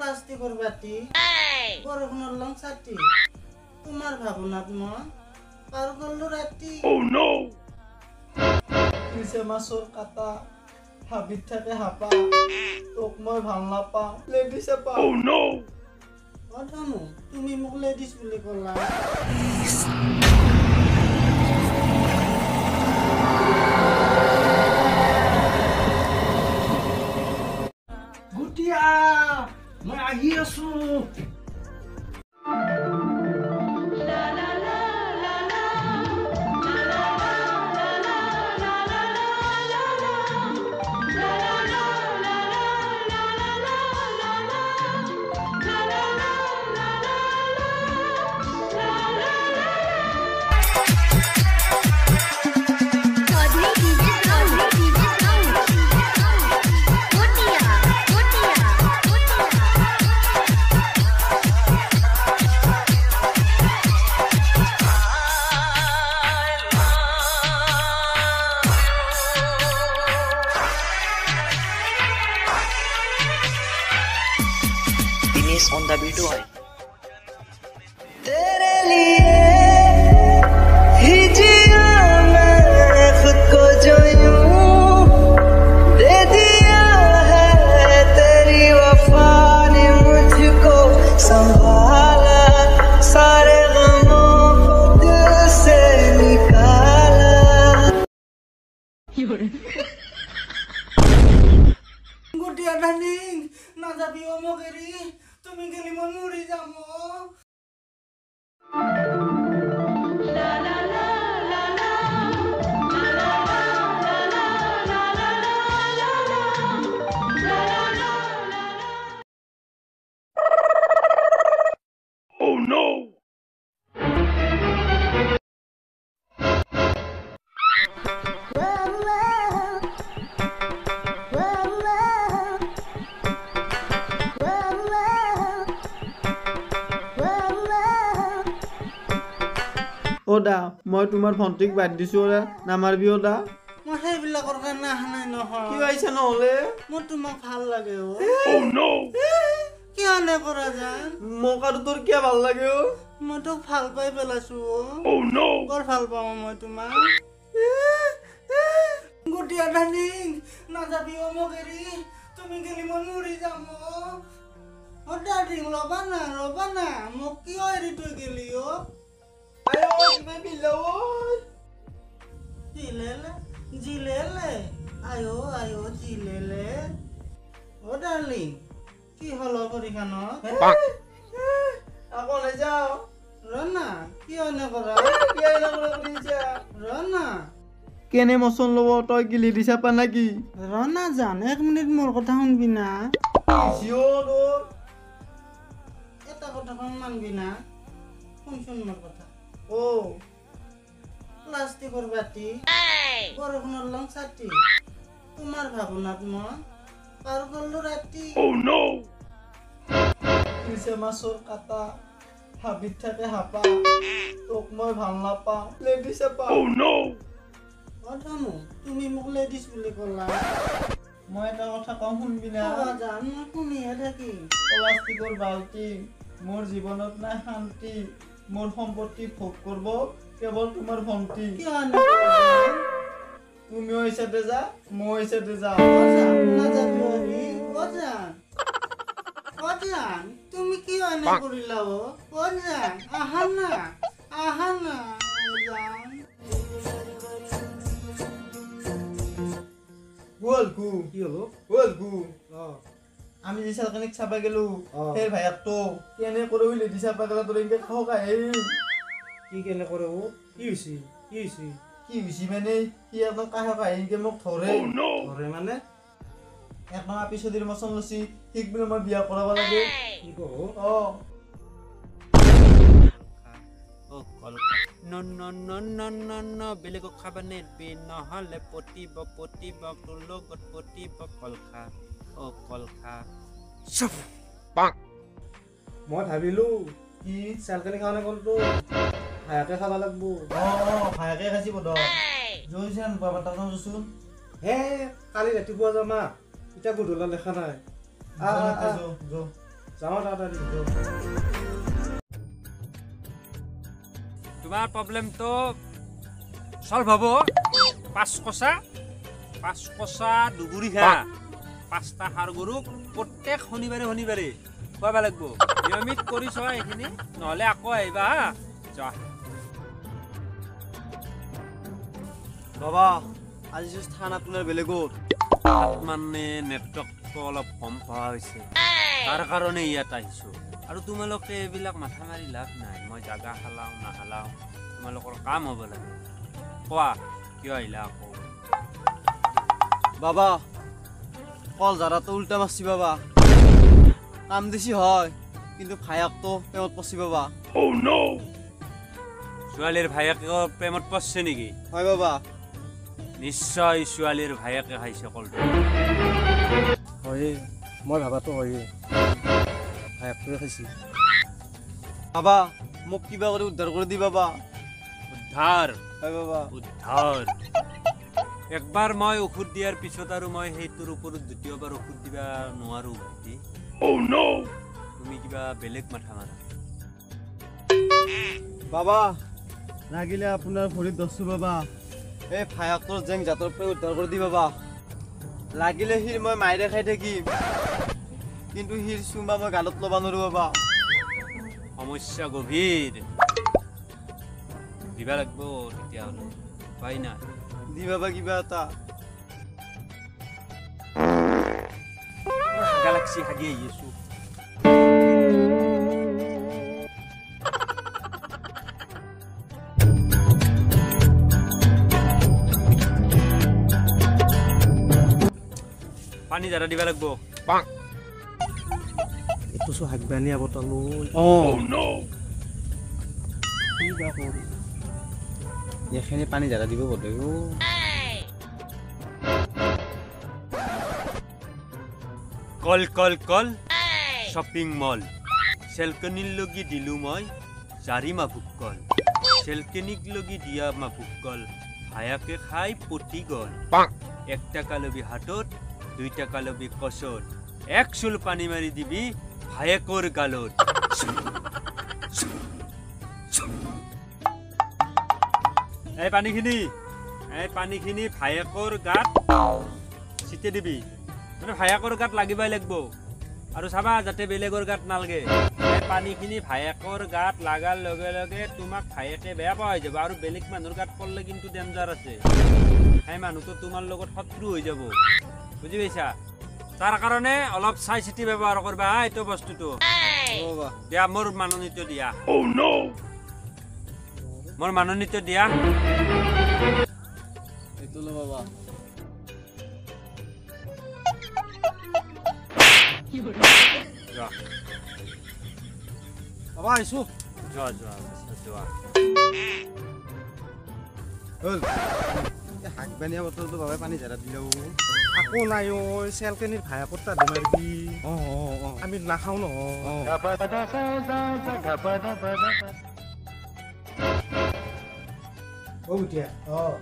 প্লাষ্টিকৰ বাটি বৰষুণৰ লং ছাতি তোমাৰ ভাৱনাত মই পাৰ কৰিলো ৰাতি। পিছে মাছৰ কাটা হাবিত থাকে হাপা তোক মই ভাল নাপাওঁ লেডিছে পাওঁ। ধনু তুমি মোক লেডিজ বুলি ক'লা। গুটিয়া মই আহি আছো। On the video तेरे लिए ही जिया मैं खुद को जो यूं दे दिया है तेरी वफा ने मुझको संभाला सारे गमों को दिल से निकाला। গুটিয়া ডাৰ্লিং নাযাবি মোক এৰি তুমি গেলি মই মৰি যাম। Oh no! ওদা মই তোমাৰ ভণ্টিক বাদ দিছো ওদা নামাৰবি ওদা। মই সেইবিলাকৰ কাৰণে অহা নাই নহয়। কি হৈছে নহ'লে মোৰ তোমাক ভাল লাগে অ। Oh no! কিয় এনে কৰা যায়? মোক আৰু তোৰ কিয় ভাল লাগে অ? মই তোক ভাল পাই পেলাইছো অ। Oh no! বৰ ভাল পাওঁ মই তোমাক। গুটিয়া ডাৰ্লিং নাযাবি মোক এৰি তুমি গেলি মই মৰি যাম অ। ডাৰ্লিং ৰ'বা না মোক কিয় এৰি তই গেলি অ? জিলেলে আয়ো জিলেলে অ ডাৰ্লিং কি হল পৰীক্ষানত আকৌ নাযাওঁ ৰনা কিয় এনে কৰা ৰনা কেনে মচন ল'ব তই কি লিডি চাপা নেকি? ৰনা জান 1 মিনিট মোৰ কথা শুনবি না। এটা কথা মানবি না শুনচোন মোৰ কথা। প্লাষ্টিকৰ বাটি বৰষুণৰ লং ছাতি তোমাৰ ভাৱনাত মই পাৰ কৰিলো ৰাতি। Oh no! পিছে মাছৰ কাটা হাবিত থাকে হাপা তোক মই ভাল নাপাওঁ লেডিছে পাওঁ। Oh no! ধনু তুমি মোক লেডিজ বুলি ক'লা। মই এটা কথা কওঁ শুনবি না। জান মই শুনিহে থাকিম। প্লাষ্টিকৰ বাল্টি মোৰ জীৱনত নাই শান্তি মোৰ সম্পত্তি ভোগ কৰিব কেৱল তোমাৰ ভণ্টি। তুমিও হিচাপে যা মই হিচাপে যাওঁ। তুমি কিয় এনে কৰিলা অ? আহা না আমি যে চালকানিক চাবা গেলো সেই ভাইয়াকটো কেনে করে হইলে দি চাবা গেলা তোর ইনকে খাও খাই কি কেনে করে ও কি হইছি মানে কি একদম কাহ খাই ইনকে মোক ধরে ধরে মানে একদম আপিসদির মছন লছি ঠিক বলে মই বিয়া কৰাব লাগে কি কো No, বেলেগ খাবা নেদবি নহলে পতিব তোৰ লগত পতিব কলখা ও কলখা মই ভাবিলো কি চালকানি খাওয়া কোনটো হায়াকে খাবা লাগবো ভায়াকে খাইছি বদ জয়ছেন বাবা তাকন জুসুন হে কালি ৰাতিপুৱা যামা ইটা গধূলা দেখা নাই জো যাওঁ তাড়াতাড়ি ভিতৰত তোমাৰ প্ৰব্লেমটো সলভ হ'ব 5 কচা দুগুৰি খা 5টা সাৰ গৰুক প্ৰত্যেক শনিবাৰে খুৱাব লাগিব নিয়মিত কৰি চোৱা এইখিনি নহ'লে আকৌ আহিবা হা যোৱা বাবা আজি স্থান আপোনাৰ বেলেগত মানে নেটৱৰ্কটো অলপ কম পোৱা হৈছে তাৰ কাৰণে ইয়াত আহিছোঁ আৰু তোমালোকে এইবিলাক মাথা মাৰি লাভ নাই মই জাগা হালাওঁ নাহালাওঁ তোমালোকৰ কাম হ'ব লাগে কোৱা কিয় আহিলা আকৌ বাবা কল জাৰাটো উল্টা মাৰছি বাবা কাম দিছি হয় কিন্তু ভায়াকটো প্ৰেমত পৰছি বাবা Oh no! ছোৱালীৰ ভায়েকৰ প্ৰেমত পৰছে নেকি হয় বাবা নিশ্চয় ছোৱালীৰ ভায়েকে খাইছে কলটো হয়ে মই ভাবাতো হয়ে ভায়েকটোৱে খাইছি বাবা মোক কিবা কৰি উদ্ধাৰ কৰি দি বাবা উদ্ধাৰ হয় বাবা একবাৰ মই ঔষধ দিয়াৰ পিছত আৰু মই সেইটোৰ ওপৰত দ্বিতীয়বাৰ ঔষধ দিবা নোৱাৰোঁ ভাইটি Oh no! তুমি কিবা বেলেগ মাথা মাৰা বাবা লাগিলে আপোনাৰ ভৰিত দছছো বাবা এই ভায়াকটোৰ জেং জাতৰ পৰা উদ্ধাৰ কৰি দি বাবা লাগিলে হিৰ মই মাইৰে খাই থাকিম কিন্তু হিৰ চুমা মই গালত ল'ব নোৱাৰো বাবা সমস্যা গভীৰ দিবা লাগিব তেতিয়াহ'লে উপায় নাই দি বাবা কিবা এটা গেলাক্সি হাগি আহি আছো পানী জাৰা দিবা লাগিব এইটো চো হাগবানিয়া বটলো Oh no! কিবা কৰো এইখিনি পানী জাৰা দিব বোধ কল শ্বপিং মল চেলকনিৰ লগি দিলোঁ মই জাৰি মাভুক কল চেলকনিক লগি দিয়া মাভুক কল ভায়াকে খাই পতি গল 1 টাকা লবি হাতত 2 টাকা লবি কচত 1 চুল পানী মাৰি দিবি ভায়েকৰ গালত এই পানীখিনি ভায়েকৰ গাত ছিটি দিবি মানে ভায়েকৰ গাত লাগিবই লাগিব আৰু চাবা যাতে বেলেগৰ গাত নালাগে এই পানীখিনি ভায়েকৰ গাত লাগাৰ লগে লগে তোমাক ভায়েকে বেয়া পোৱা হৈ যাব আৰু বেলেগ মানুহৰ গাত পৰলে কিন্তু ডেঞ্জাৰ আছে সেই মানুহটো তোমাৰ লগত শত্ৰু হৈ যাব বুজি পাইছা তাৰ কাৰণে অলপ চাই চিতি ব্যৱহাৰ কৰিবা এইটো বস্তুটো দিয়া মোৰ মাননীটো দিয়া Oh no! মোৰ মাননীটো দিয়া এইটো ল বাবা যোৱা বাবা আহিছো যোৱা হ'ল হাগবানিয়া বটলটো বাবাই পানী জাৰা দিলে আকৌ নাই ঐ চেলকেনিৰ ভায়েকৰ তাতে মাৰিবি আমি নাখাওঁ নহয় উঠিয়া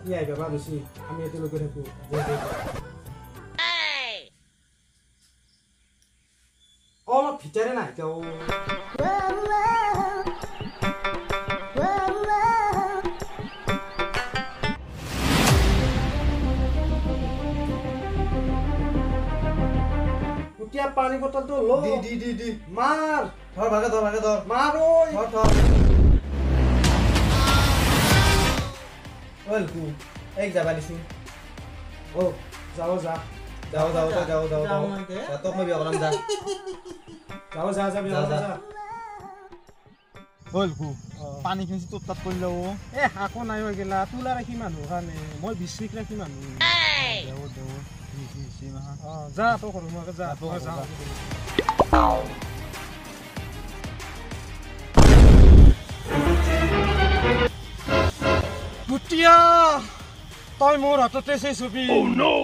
ই আহিবা বা বেছি আমি এতিয়ালৈকে থাকো অলপ ভিতৰে নাই তেওঁ এতিয়া পানী বটলটো ল দি মাৰ ধৰ ভাগে ধৰ মাৰ ঐ ধৰ হ'ল এক যাবা দিছো যাওঁ যাওঁ তোক মই বিয়া কৰাম যা হ'ল পানীখিনি তোৰ তাত কৰি লওঁ আকৌ নাই হৈ গেলা তোলা ৰাখি মানুহ কাৰণে মই বিশ্বক ৰাখি মানুহ যা তই সৰু মই যা তই মোৰ হাততে ছবি Oh no!